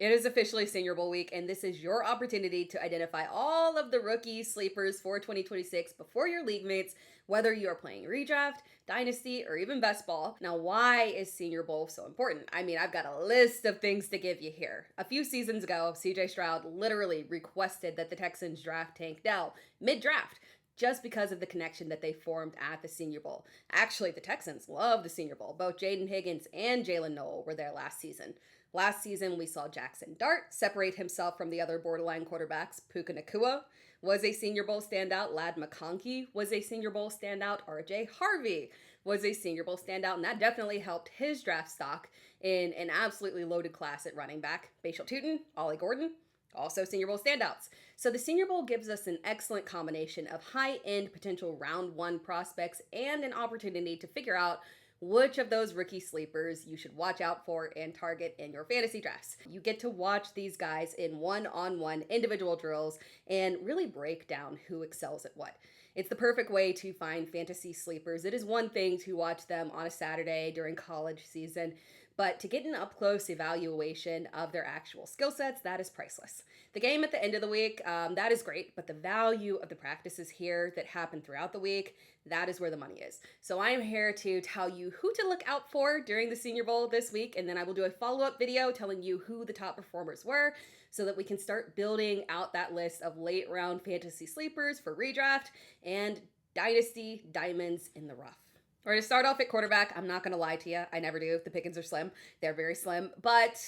It is officially Senior Bowl week, and this is your opportunity to identify all of the rookie sleepers for 2026 before your league mates, whether you are playing redraft, dynasty, or even best ball. Now, why is Senior Bowl so important? I mean, I've got a list of things to give you here. A few seasons ago, CJ Stroud literally requested that the Texans draft Tank Dell mid-draft just because of the connection that they formed at the Senior Bowl. Actually, the Texans love the Senior Bowl. Both Jaden Higgins and Jalen Noel were there last season. Last season, we saw Jackson Dart separate himself from the other borderline quarterbacks. Puka Nacua was a Senior Bowl standout. Ladd McConkey was a Senior Bowl standout. RJ Harvey was a Senior Bowl standout, and that definitely helped his draft stock in an absolutely loaded class at running back. Bashal Tutin, Ollie Gordon, also Senior Bowl standouts. So the Senior Bowl gives us an excellent combination of high-end potential round one prospects and an opportunity to figure out which of those rookie sleepers you should watch out for and target in your fantasy drafts. You get to watch these guys in one-on-one individual drills and really break down who excels at what. It's the perfect way to find fantasy sleepers. It is one thing to watch them on a Saturday during college season, but to get an up-close evaluation of their actual skill sets, that is priceless. The game at the end of the week, that is great, but the value of the practices here that happen throughout the week, that is where the money is. So I am here to tell you who to look out for during the Senior Bowl this week, and then I will do a follow-up video telling you who the top performers were so that we can start building out that list of late-round fantasy sleepers for redraft and dynasty diamonds in the rough. We're going to start off at quarterback. I'm not going to lie to you. I never do. The pickings are slim. They're very slim. But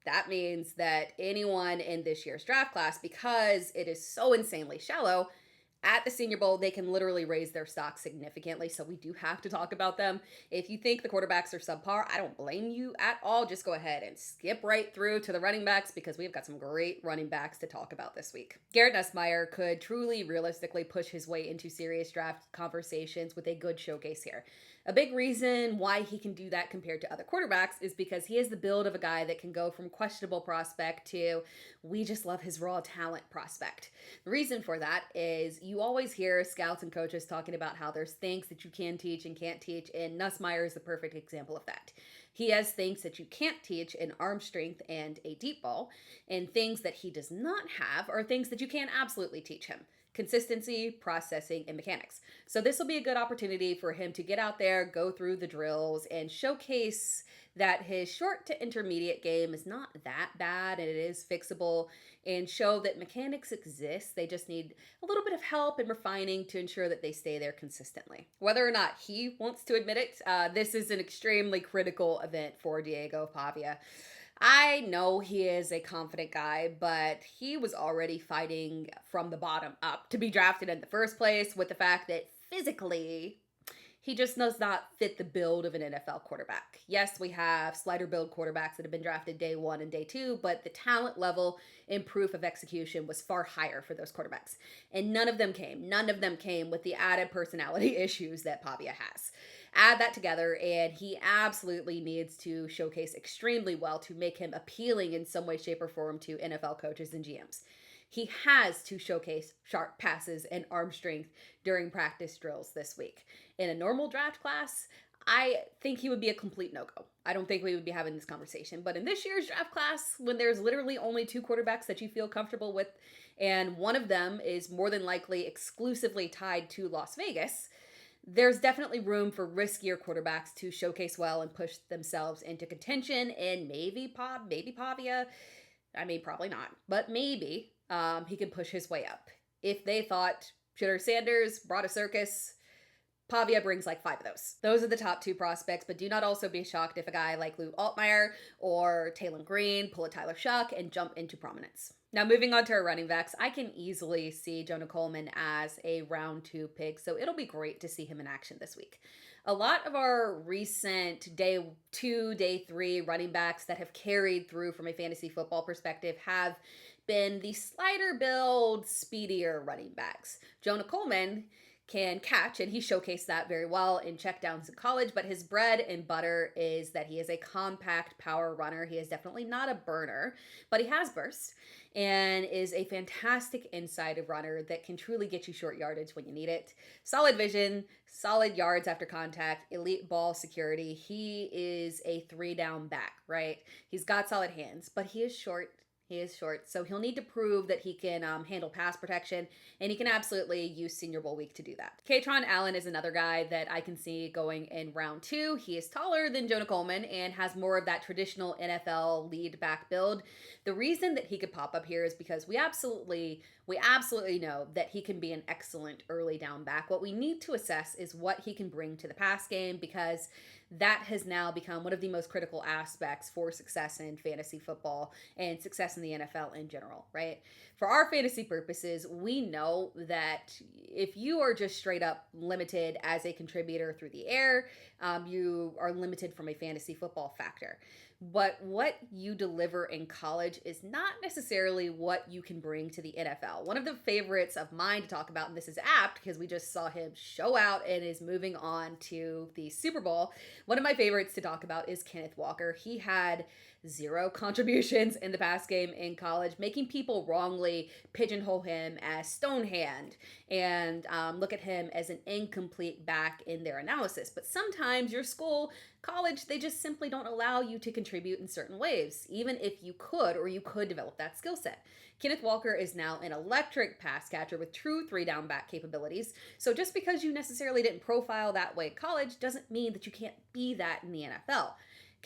that means that anyone in this year's draft class, because it is so insanely shallow, at the Senior Bowl, they can literally raise their stock significantly, so we do have to talk about them. If you think the quarterbacks are subpar, I don't blame you at all. Just go ahead and skip right through to the running backs because we've got some great running backs to talk about this week. Garrett Nussmeier could truly, realistically push his way into serious draft conversations with a good showcase here. A big reason why he can do that compared to other quarterbacks is because he has the build of a guy that can go from questionable prospect to we just love his raw talent prospect. The reason for that is you always hear scouts and coaches talking about how there's things that you can teach and can't teach, and Nussmeier is the perfect example of that. He has things that you can't teach in arm strength and a deep ball, and things that he does not have are things that you can absolutely teach him. Consistency, processing, and mechanics. So this will be a good opportunity for him to get out there, go through the drills, and showcase that his short to intermediate game is not that bad and it is fixable, and show that mechanics exist. They just need a little bit of help and refining to ensure that they stay there consistently. Whether or not he wants to admit it, this is an extremely critical event for Diego Pavia. I know he is a confident guy, but he was already fighting from the bottom up to be drafted in the first place with the fact that physically he just does not fit the build of an NFL quarterback. Yes, we have slider build quarterbacks that have been drafted day one and day two, but the talent level and proof of execution was far higher for those quarterbacks. And none of them came with the added personality issues that Pavia has. Add that together, and he absolutely needs to showcase extremely well to make him appealing in some way, shape, or form to NFL coaches and GMs. He has to showcase sharp passes and arm strength during practice drills this week. In a normal draft class, I think he would be a complete no-go. I don't think we would be having this conversation. But in this year's draft class, when there's literally only two quarterbacks that you feel comfortable with, and one of them is more than likely exclusively tied to Las Vegas, there's definitely room for riskier quarterbacks to showcase well and push themselves into contention, and maybe Pavia, I mean, probably not, but maybe he can push his way up. If they thought Shitter Sanders brought a circus, Pavia brings like 5 of those. Those are the top 2 prospects, but do not also be shocked if a guy like Lou Altmaier or Taylor Green pull a Tyler Shuck and jump into prominence. Now, moving on to our running backs, I can easily see Jonah Coleman as a round 2 pick, so it'll be great to see him in action this week. A lot of our recent day 2, day 3 running backs that have carried through from a fantasy football perspective have been the slider build, speedier running backs. Jonah Coleman can catch, and he showcased that very well in checkdowns in college, but his bread and butter is that he is a compact power runner. He is definitely not a burner, but he has burst and is a fantastic inside runner that can truly get you short yardage when you need it. Solid vision, solid yards after contact, elite ball security. He is a 3-down back, right? He's got solid hands, but he is short He is short, so he'll need to prove that he can handle pass protection, and he can absolutely use Senior Bowl week to do that. Kaytron Allen is another guy that I can see going in round 2. He is taller than Jonah Coleman and has more of that traditional NFL lead back build. The reason that he could pop up here is because we absolutely know that he can be an excellent early down back. What we need to assess is what he can bring to the pass game, because that has now become one of the most critical aspects for success in fantasy football and success in the NFL in general, right? For our fantasy purposes, we know that if you are just straight up limited as a contributor through the air, you are limited from a fantasy football factor. But what you deliver in college is not necessarily what you can bring to the NFL. One of the favorites of mine to talk about, and this is apt because we just saw him show out and is moving on to the Super Bowl. One of my favorites to talk about is Kenneth Walker. He had 0 contributions in the pass game in college, making people wrongly pigeonhole him as Stonehand and look at him as an incomplete back in their analysis. But sometimes your school, college, they just simply don't allow you to contribute in certain ways, even if you could develop that skill set. Kenneth Walker is now an electric pass catcher with true 3-down back capabilities. So just because you necessarily didn't profile that way in college doesn't mean that you can't be that in the NFL.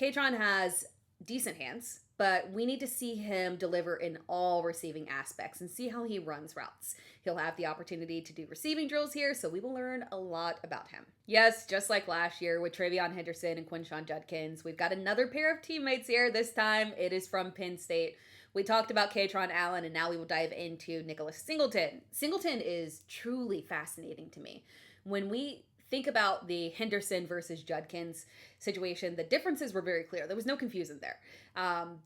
Kaytron has decent hands, but we need to see him deliver in all receiving aspects and see how he runs routes. He'll have the opportunity to do receiving drills here, so we will learn a lot about him. Yes, just like last year with Travion Henderson and Quinshon Judkins, we've got another pair of teammates here. This time it is from Penn State. We talked about Kaytron Allen, and now we will dive into Nicholas Singleton. Singleton is truly fascinating to me. When we think about the Henderson versus Judkins situation, the differences were very clear. There was no confusion there.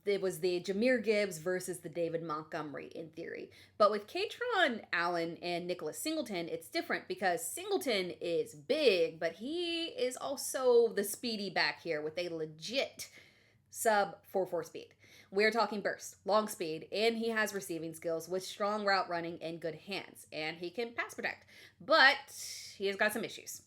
It was the Jahmyr Gibbs versus the David Montgomery in theory. But with Kaytron Allen and Nicholas Singleton, it's different because Singleton is big, but he is also the speedy back here with a legit sub 4.4 speed. We're talking burst, long speed, and he has receiving skills with strong route running and good hands, and he can pass protect. But he has got some issues.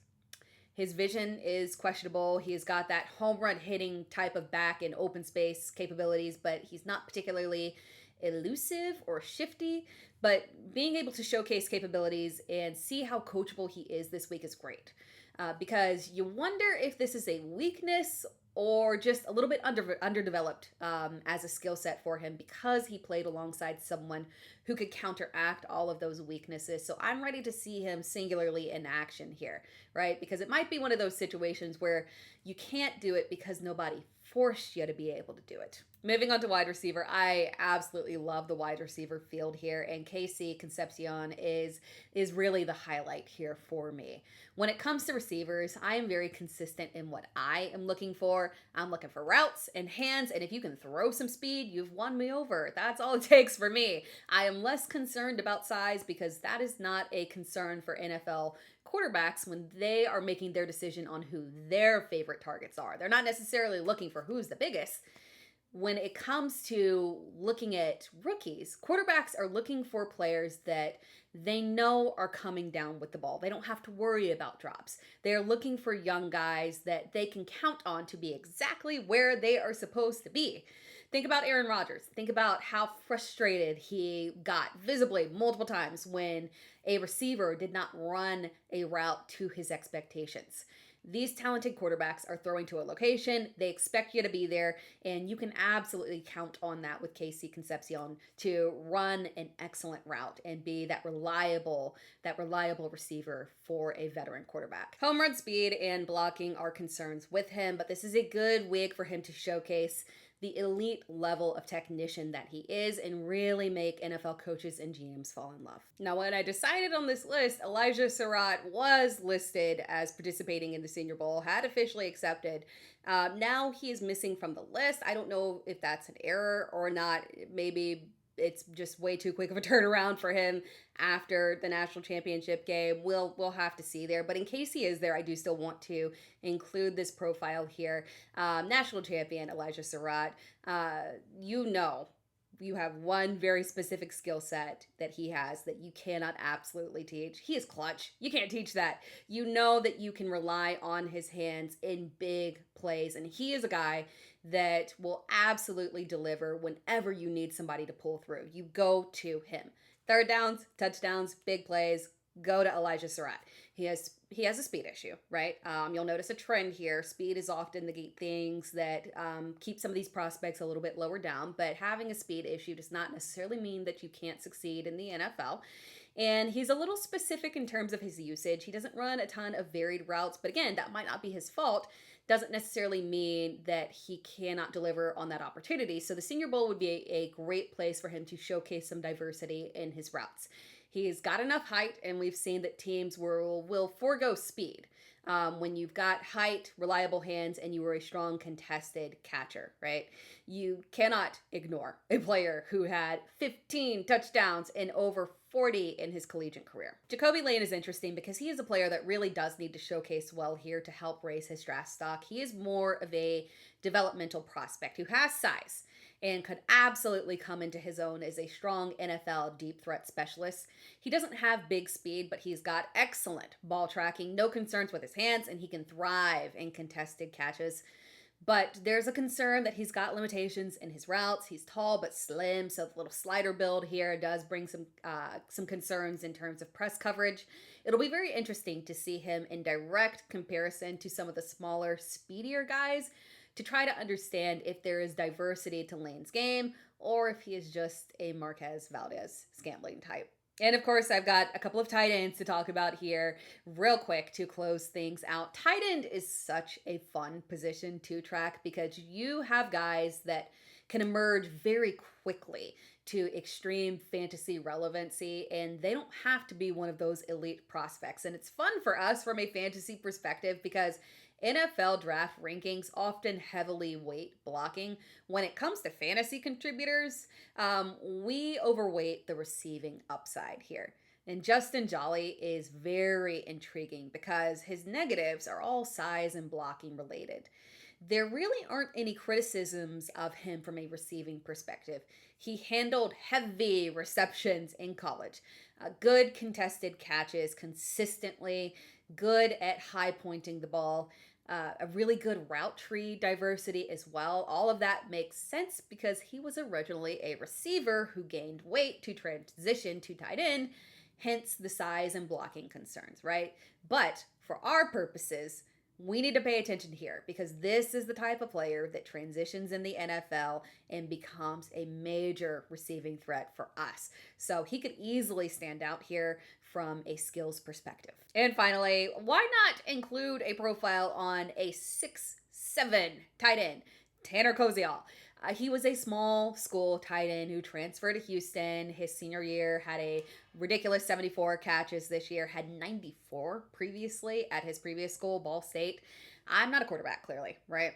His vision is questionable. He's got that home run hitting type of back and open space capabilities, but he's not particularly elusive or shifty. But being able to showcase capabilities and see how coachable he is this week is great. Because you wonder if this is a weakness or just a little bit underdeveloped as a skill set for him, because he played alongside someone who could counteract all of those weaknesses. So I'm ready to see him singularly in action here, right? Because it might be one of those situations where you can't do it because nobody forced you to be able to do it. Moving on to wide receiver, I absolutely love the wide receiver field here, and Concepcion is really the highlight here for me. When it comes to receivers, I am very consistent in what I am looking for. I'm looking for routes and hands, and if you can throw some speed, you've won me over. That's all it takes for me. I am less concerned about size because that is not a concern for NFL quarterbacks when they are making their decision on who their favorite targets are. They're not necessarily looking for who's the biggest. When it comes to looking at rookies, quarterbacks are looking for players that they know are coming down with the ball. They don't have to worry about drops. They're looking for young guys that they can count on to be exactly where they are supposed to be. Think about Aaron Rodgers. Think about how frustrated he got visibly multiple times when a receiver did not run a route to his expectations. These talented quarterbacks are throwing to a location. They expect you to be there, and you can absolutely count on that with Concepcion to run an excellent route and be that reliable receiver for a veteran quarterback. Home run speed and blocking are concerns with him, but this is a good week for him to showcase the elite level of technician that he is and really make NFL coaches and GMs fall in love. Now, when I decided on this list, Elijah Sarratt was listed as participating in the Senior Bowl, had officially accepted. Now he is missing from the list. I don't know if that's an error or not. Maybe it's just way too quick of a turnaround for him after the national championship game. We'll have to see there. But in case he is there, I do still want to include this profile here. National champion Elijah Sarratt. You have one very specific skill set that he has that you cannot absolutely teach. He is clutch. You can't teach that. You know that you can rely on his hands in big plays. And he is a guy that will absolutely deliver whenever you need somebody to pull through. You go to him. Third downs, touchdowns, big plays, go to Elijah Sarratt. He has a speed issue, right? You'll notice a trend here. Speed is often the things that keep some of these prospects a little bit lower down, but having a speed issue does not necessarily mean that you can't succeed in the NFL. And he's a little specific in terms of his usage. He doesn't run a ton of varied routes, but again, that might not be his fault. Doesn't necessarily mean that he cannot deliver on that opportunity. So the Senior Bowl would be a great place for him to showcase some diversity in his routes. He's got enough height, and we've seen that teams will forego speed. When you've got height, reliable hands, and you are a strong contested catcher, right? You cannot ignore a player who had 15 touchdowns and over 40 in his collegiate career. Jacoby Lane is interesting because he is a player that really does need to showcase well here to help raise his draft stock. He is more of a developmental prospect who has size and could absolutely come into his own as a strong NFL deep threat specialist. He doesn't have big speed, but he's got excellent ball tracking, no concerns with his hands, and he can thrive in contested catches. But there's a concern that he's got limitations in his routes. He's tall but slim, so the little slider build here does bring some concerns in terms of press coverage. It'll be very interesting to see him in direct comparison to some of the smaller, speedier guys to try to understand if there is diversity to Lane's game or if he is just a Marquez Valdez-Scantling type. And of course, I've got a couple of tight ends to talk about here real quick to close things out. Tight end is such a fun position to track because you have guys that can emerge very quickly to extreme fantasy relevancy, and they don't have to be one of those elite prospects. And it's fun for us from a fantasy perspective because NFL draft rankings often heavily weight blocking. When it comes to fantasy contributors, we overweight the receiving upside here. And Justin Joly is very intriguing because his negatives are all size and blocking related. There really aren't any criticisms of him from a receiving perspective. He handled heavy receptions in college, good contested catches consistently, good at high pointing the ball, a really good route tree diversity as well. All of that makes sense because he was originally a receiver who gained weight to transition to tight end, hence the size and blocking concerns, right? But for our purposes, we need to pay attention here because this is the type of player that transitions in the NFL and becomes a major receiving threat for us. So he could easily stand out here from a skills perspective. And finally, why not include a profile on a 6'7" tight end, Tanner Koziol? He was a small school tight end who transferred to Houston his senior year, had a ridiculous 74 catches this year, had 94 previously at his previous school, Ball State. I'm not a quarterback, clearly, right?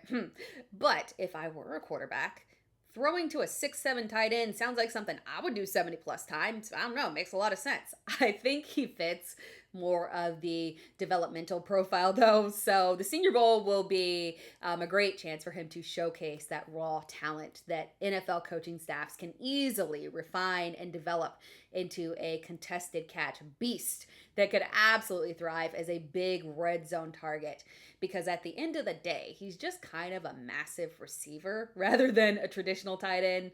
But if I were a quarterback, throwing to a 6'7" tight end sounds like something I would do 70 plus times. I don't know, makes a lot of sense. I think he fits more of the developmental profile though. So the Senior Bowl will be a great chance for him to showcase that raw talent that NFL coaching staffs can easily refine and develop into a contested catch beast that could absolutely thrive as a big red zone target. Because at the end of the day, he's just kind of a massive receiver rather than a traditional tight end.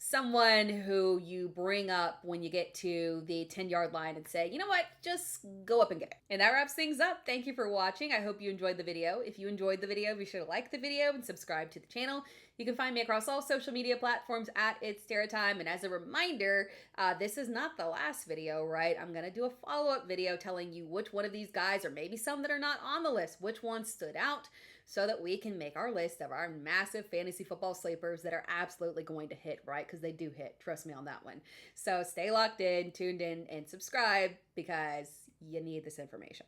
Someone who you bring up when you get to the 10-yard line and say, you know what, just go up and get it. And that wraps things up. Thank you for watching. I hope you enjoyed the video. If you enjoyed the video, be sure to like the video and subscribe to the channel. You can find me across all social media platforms at It's Tara Time. And as a reminder, this is not the last video, right? I'm going to do a follow-up video telling you which one of these guys, or maybe some that are not on the list, which one stood out, so that we can make our list of our massive fantasy football sleepers that are absolutely going to hit, right? Because they do hit. Trust me on that one. So stay locked in, tuned in, and subscribe because you need this information.